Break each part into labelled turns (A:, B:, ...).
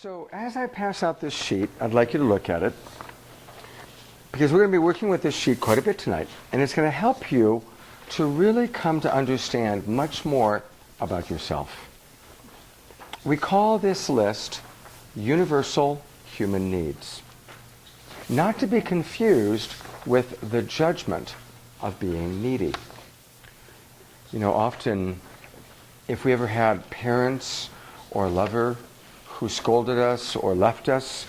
A: So as I pass out this sheet, I'd like you to look at it because we're going to be working with this sheet quite a bit tonight, and it's going to help you to really come to understand much more about yourself. We call this list Universal Human Needs, not to be confused with the judgment of being needy. You know, often if we ever had parents or a lover who scolded us or left us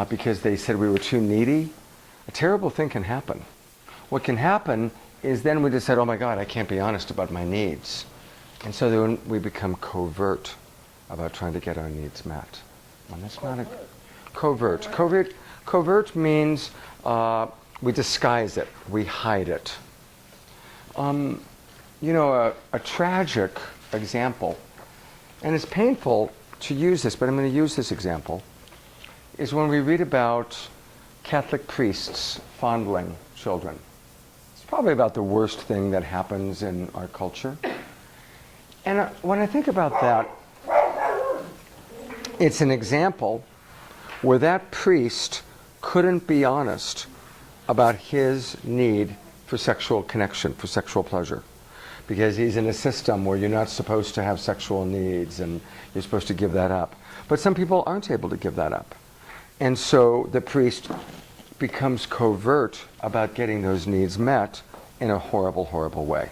A: because they said we were too needy, a terrible thing can happen. What can happen is then we decide, oh my God, I can't be honest about my needs. And so then we become covert about trying to get our needs met. And that's not a covert. Covert means we disguise it, we hide it. You know, a tragic example, and it's painful to use this, but I'm going to use this example, is when we read about Catholic priests fondling children. It's probably about the worst thing that happens in our culture. And when I think about that, it's an example where that priest couldn't be honest about his need for sexual connection, for sexual pleasure. Because he's in a system where you're not supposed to have sexual needs and you're supposed to give that up. But some people aren't able to give that up. And so the priest becomes covert about getting those needs met in a horrible, horrible way.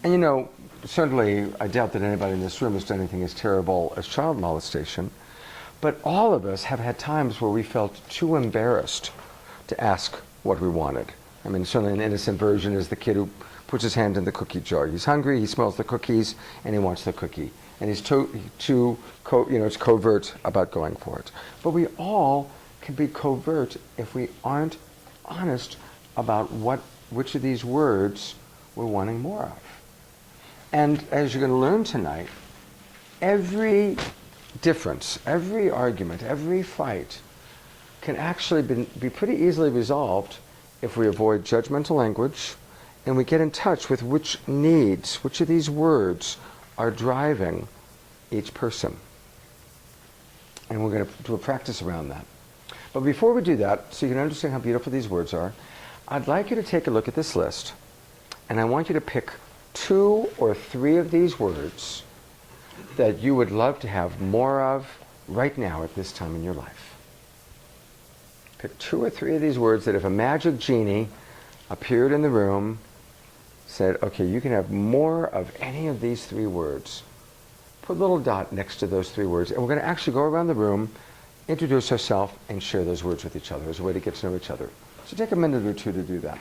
A: And you know, certainly I doubt that anybody in this room has done anything as terrible as child molestation, but all of us have had times where we felt too embarrassed to ask what we wanted. I mean, certainly an innocent version is the kid who puts his hand in the cookie jar. He's hungry, he smells the cookies, and he wants the cookie. And he's it's covert about going for it. But we all can be covert if we aren't honest about which of these words we're wanting more of. And as you're going to learn tonight, every difference, every argument, every fight can actually be pretty easily resolved if we avoid judgmental language and we get in touch with which needs, which of these words are driving each person. And we're going to do a practice around that. But before we do that, so you can understand how beautiful these words are, I'd like you to take a look at this list, and I want you to pick 2 or 3 of these words that you would love to have more of right now at this time in your life. Pick 2 or 3 of these words that if a magic genie appeared in the room, said, okay, you can have more of any of these 3 words. Put a little dot next to those 3 words, and we're going to actually go around the room, introduce ourselves, and share those words with each other as a way to get to know each other. So take a minute or 2 to do that.